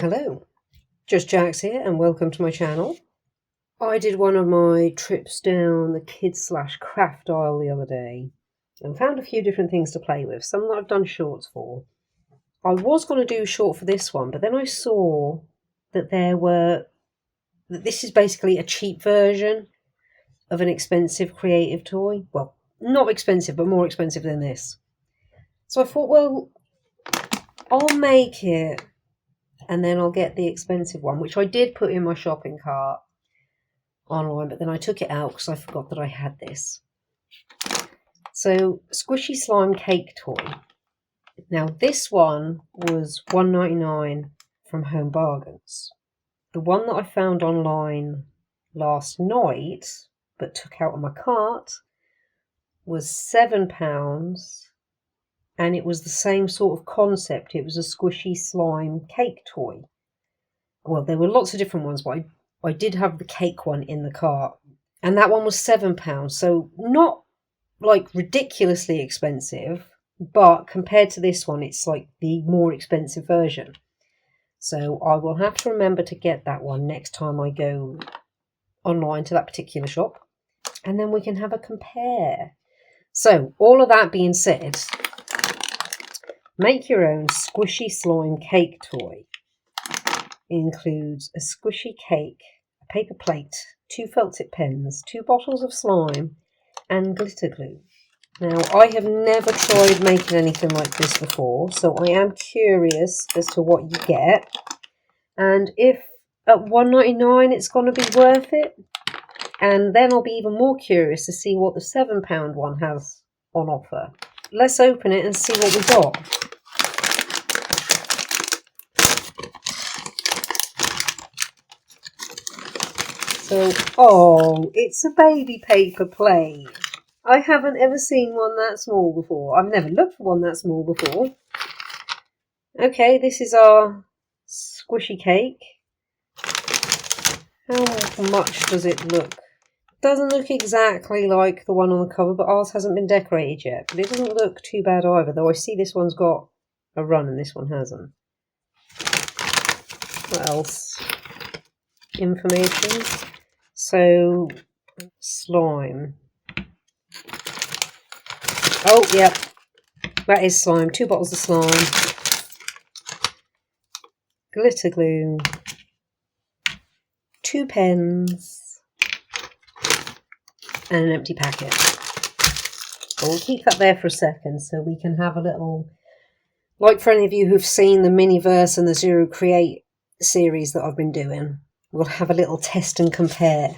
Hello, Just Jax here and welcome to my channel. I did one of my trips down the kids/craft aisle the other day and found a few different things to play with, some that I've done shorts for. I was going to do a short for this one, but then I saw that this is basically a cheap version of an expensive creative toy. Well, not expensive, but more expensive than this. So I thought, well, I'll make it and then I'll get the expensive one, which I did put in my shopping cart online, but then I took it out because I forgot that I had this. So, squishy slime cake toy. Now, this one was $1.99 from Home Bargains. The one that I found online last night, but took out of my cart, was £7, and it was the same sort of concept. It was a squishy slime cake toy. Well, there were lots of different ones, but I did have the cake one in the cart, and that one was £7, so not like ridiculously expensive, but compared to this one, it's like the more expensive version. So I will have to remember to get that one next time I go online to that particular shop, and then we can have a compare. So all of that being said, make your own squishy slime cake toy. It includes a squishy cake, a paper plate, 2 felt tip pens, 2 bottles of slime, and glitter glue. Now, I have never tried making anything like this before, so I am curious as to what you get, and if at $1.99 it's going to be worth it, and then I'll be even more curious to see what the £7 one has on offer. Let's open it and see what we got. So, oh, it's a baby paper plate. I haven't ever seen one that small before. I've never looked for one that small before. Okay, this is our squishy cake. How much does it look? It doesn't look exactly like the one on the cover, but ours hasn't been decorated yet. But it doesn't look too bad either, though I see this one's got a run and this one hasn't. What else? Information. So, slime. Oh, yep. That is slime. 2 bottles of slime. Glitter glue. 2 pens. And an empty packet. So we'll keep that there for a second so we can have a little... Like for any of you who've seen the Miniverse and the Zero Create series that I've been doing, we'll have a little test and compare.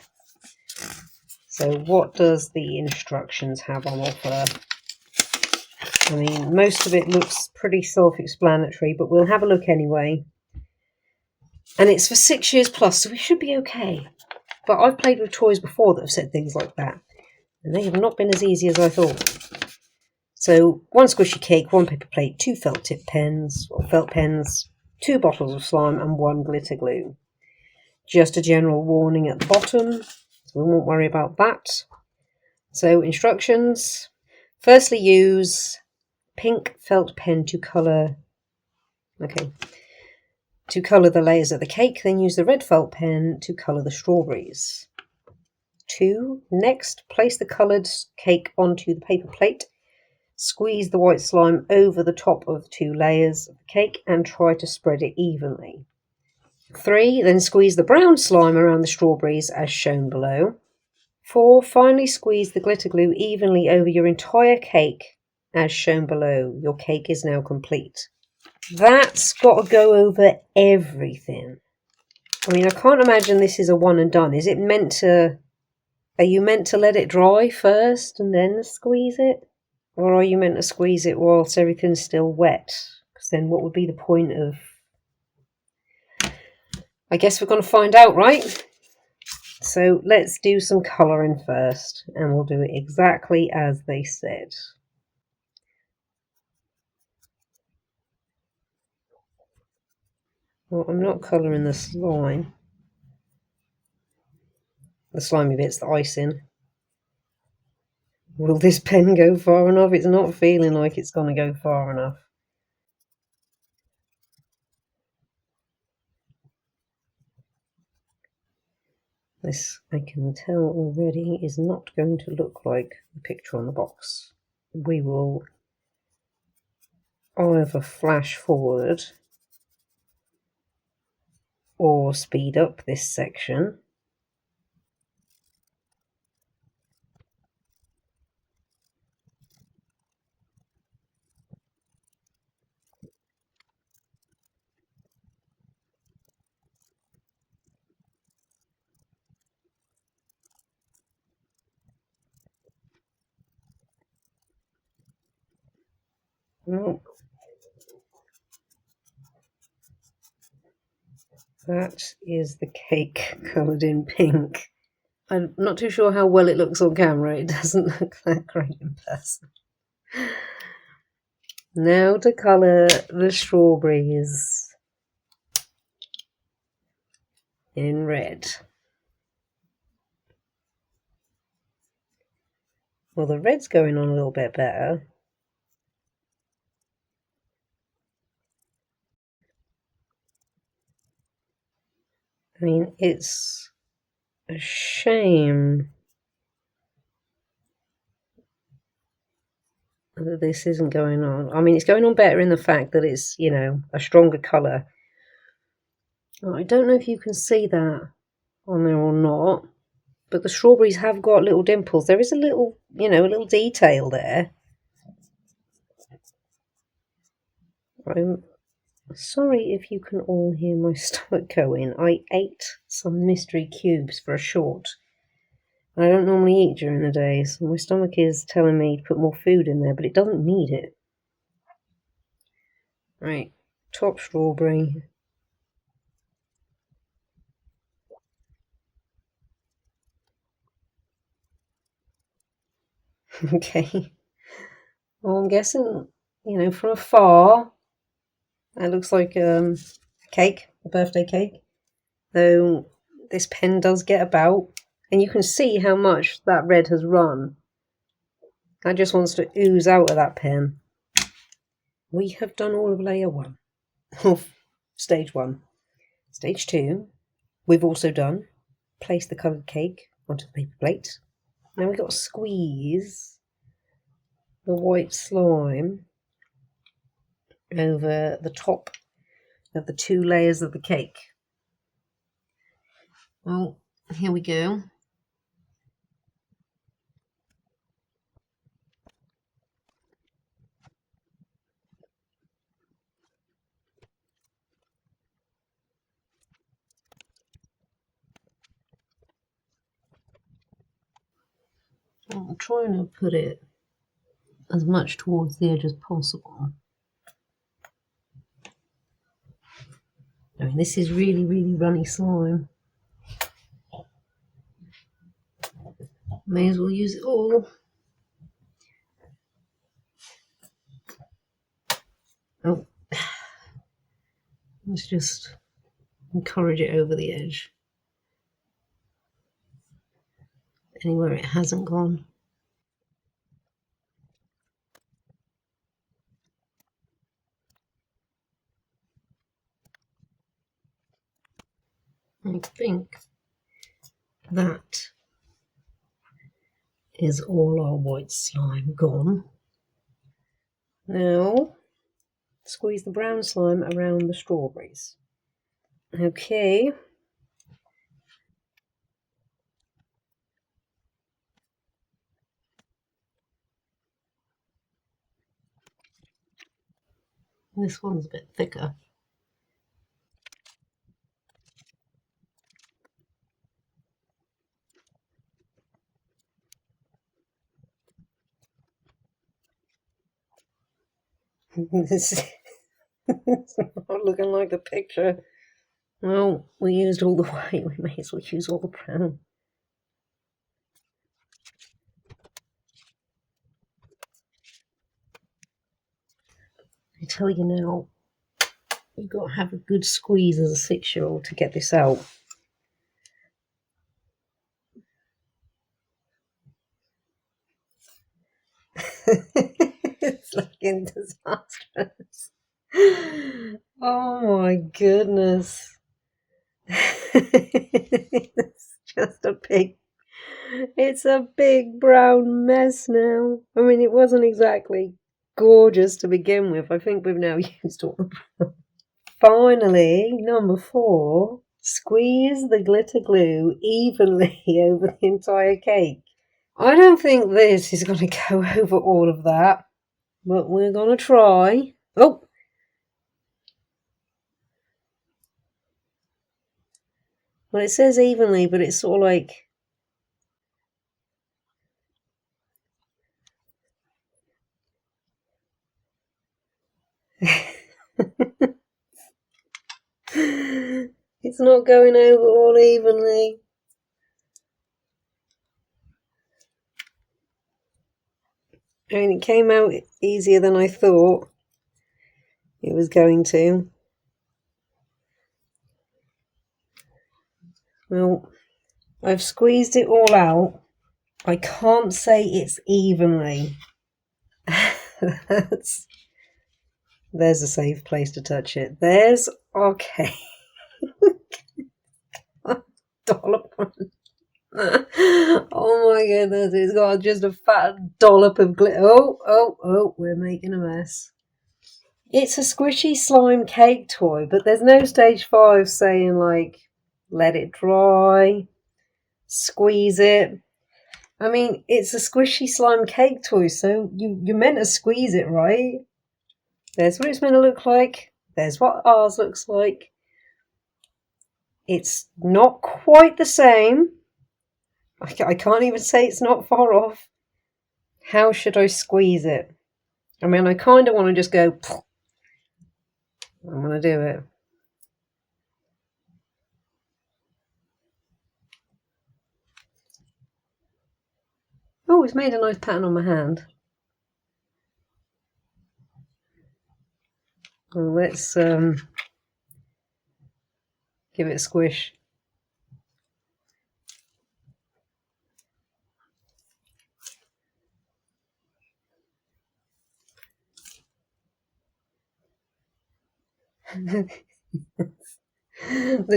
So what does the instructions have on offer? I mean, most of it looks pretty self-explanatory, but we'll have a look anyway. And it's for 6 years plus, so we should be okay. But I've played with toys before that have said things like that, and they have not been as easy as I thought. So, 1 squishy cake, 1 paper plate, 2 felt tip pens, or felt pens, 2 bottles of slime, and 1 glitter glue. Just a general warning at the bottom, so we won't worry about that. So, instructions. Firstly, use pink felt pen to colour the layers of the cake, then use the red felt pen to colour the strawberries. 2. Next, place the coloured cake onto the paper plate. Squeeze the white slime over the top of 2 layers of the cake and try to spread it evenly. 3. Then squeeze the brown slime around the strawberries as shown below. 4. Finally squeeze the glitter glue evenly over your entire cake as shown below. Your cake is now complete. That's got to go over everything. I mean, I can't imagine this is a one and done. Is it meant to... Are you meant to let it dry first and then squeeze it? Or are you meant to squeeze it whilst everything's still wet? Because then what would be the point of... I guess we're going to find out, right? So let's do some colouring first, and we'll do it exactly as they said. Well, I'm not colouring the slime. The slimy bit's the icing. Will this pen go far enough? It's not feeling like it's going to go far enough. This, I can tell already, is not going to look like the picture on the box. We will either flash forward or speed up this section. Oh, that is the cake coloured in pink. I'm not too sure how well it looks on camera. It doesn't look that great in person. Now to colour the strawberries in red. Well, the red's going on a little bit better. I mean, it's a shame that this isn't going on. I mean, it's going on better in the fact that it's, you know, a stronger colour. I don't know if you can see that on there or not, but the strawberries have got little dimples. There is a little, you know, a little detail there. I'm sorry if you can all hear my stomach going. I ate some mystery cubes for a short. I don't normally eat during the day, so my stomach is telling me to put more food in there, but it doesn't need it. Right, top strawberry. Okay. Well, I'm guessing, you know, from afar, that looks like a cake, a birthday cake. Though this pen does get about, and you can see how much that red has run. That just wants to ooze out of that pen. We have done all of layer 1, of stage 1. Stage 2, we've also done place the coloured cake onto the paper plate. Now we've got to squeeze the white slime over the top of the 2 layers of the cake. Well, here we go. I'm trying to put it as much towards the edge as possible. I mean, this is really, really runny slime. May as well use it all. Oh, let's just encourage it over the edge. Anywhere it hasn't gone. I think that is all our white slime gone. Now, squeeze the brown slime around the strawberries. Okay. This one's a bit thicker. This is not looking like the picture. Well, we used all the white, we may as well use all the brown. I tell you now, you've got to have a good squeeze as a 6-year-old to get this out. It's looking disastrous. Oh my goodness. It's just a big, it's a big brown mess now. I mean, it wasn't exactly gorgeous to begin with. I think we've now used all the brown. Finally, number 4, squeeze the glitter glue evenly over the entire cake. I don't think this is going to go over all of that, but we're going to try. Oh! Well, it says evenly, but it's sort of like... It's not going over all evenly. I mean, it came out easier than I thought it was going to. Well, I've squeezed it all out. I can't say it's evenly. There's a safe place to touch it. There's okay. Dollop. Oh my goodness, it's got just a fat dollop of glitter. Oh, we're making a mess. It's a squishy slime cake toy, but there's no stage 5 saying like, let it dry, squeeze it. I mean, it's a squishy slime cake toy, so you're meant to squeeze it, right? There's what it's meant to look like. There's what ours looks like. It's not quite the same. I can't even say it's not far off. How should I squeeze it? I mean, I kind of want to just go... I'm going to do it. Oh, it's made a nice pattern on my hand. Well, let's give it a squish. The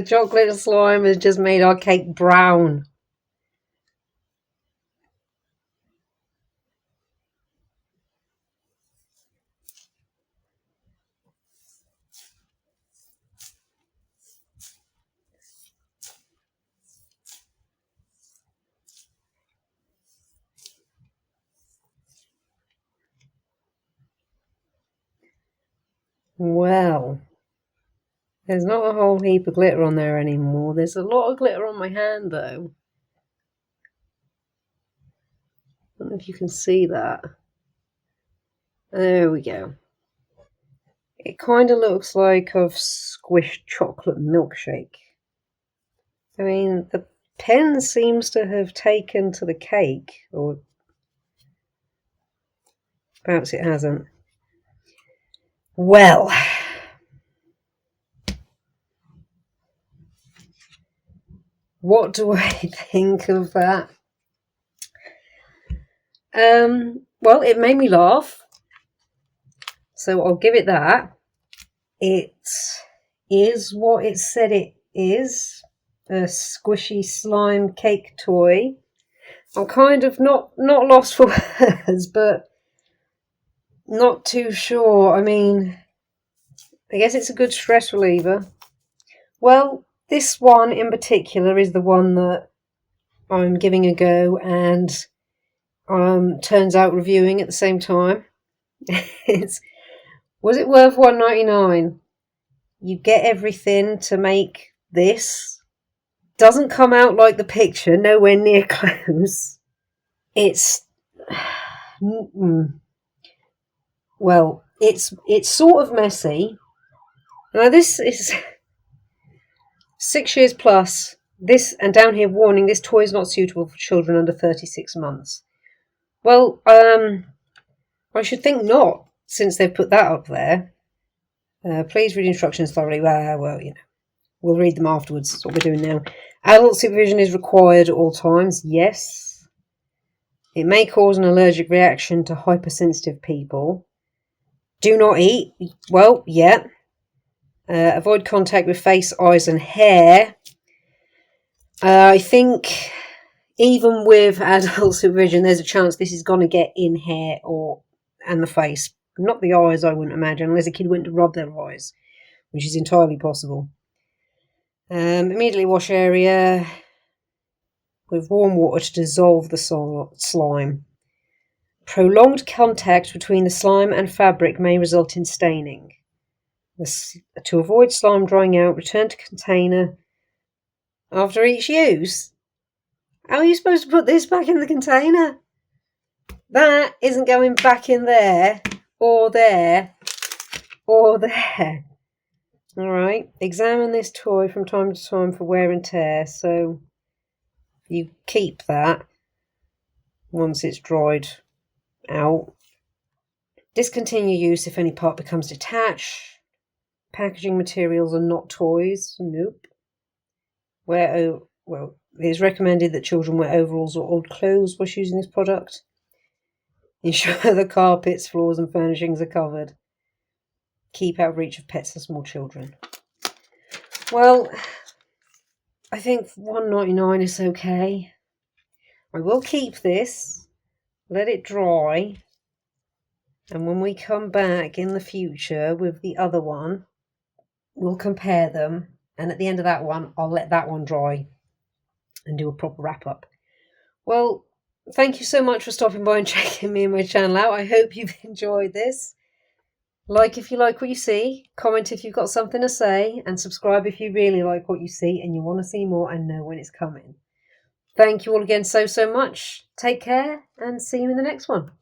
chocolate slime has just made our cake brown. Well, there's not a whole heap of glitter on there anymore. There's a lot of glitter on my hand, though. I don't know if you can see that. There we go. It kind of looks like I've squished chocolate milkshake. I mean, the pen seems to have taken to the cake, or perhaps it hasn't. Well, what do I think of that? Well, it made me laugh, so I'll give it that. It is what it said it is, a squishy slime cake toy. I'm kind of not lost for words, but not too sure. I mean, I guess it's a good stress reliever. Well, this one in particular is the one that I'm giving a go and turns out reviewing at the same time. Was it worth $1.99? You get everything to make this. Doesn't come out like the picture, nowhere near close. It's... Well, it's sort of messy. Now this is 6 years plus. This, and down here, warning, this toy is not suitable for children under 36 months. Well, I should think not, since they've put that up there. Please read instructions thoroughly. Well, you know, we'll read them afterwards. That's what we're doing now. Adult supervision is required at all times. Yes. It may cause an allergic reaction to hypersensitive people. Do not eat. Well, yeah. Avoid contact with face, eyes and hair. I think even with adult supervision, there's a chance this is going to get in hair and the face. Not the eyes, I wouldn't imagine, unless a kid went to rub their eyes, which is entirely possible. Immediately wash area with warm water to dissolve the slime. Prolonged contact between the slime and fabric may result in staining. To avoid slime drying out, return to container after each use. How are you supposed to put this back in the container? That isn't going back in there, or there, or there. Alright, examine this toy from time to time for wear and tear, so you keep that once it's dried out. Discontinue use if any part becomes detached. Packaging materials are not toys. Nope. It is recommended that children wear overalls or old clothes while using this product. Ensure the carpets, floors and furnishings are covered. Keep out of reach of pets and small children. Well, I think $1.99 is okay. I will keep this, let it dry, and when we come back in the future with the other one, we'll compare them, and at the end of that one, I'll let that one dry and do a proper wrap-up. Well, thank you so much for stopping by and checking me and my channel out. I hope you've enjoyed this. Like if you like what you see, comment if you've got something to say, and subscribe if you really like what you see and you want to see more and know when it's coming. Thank you all again so much. Take care and see you in the next one.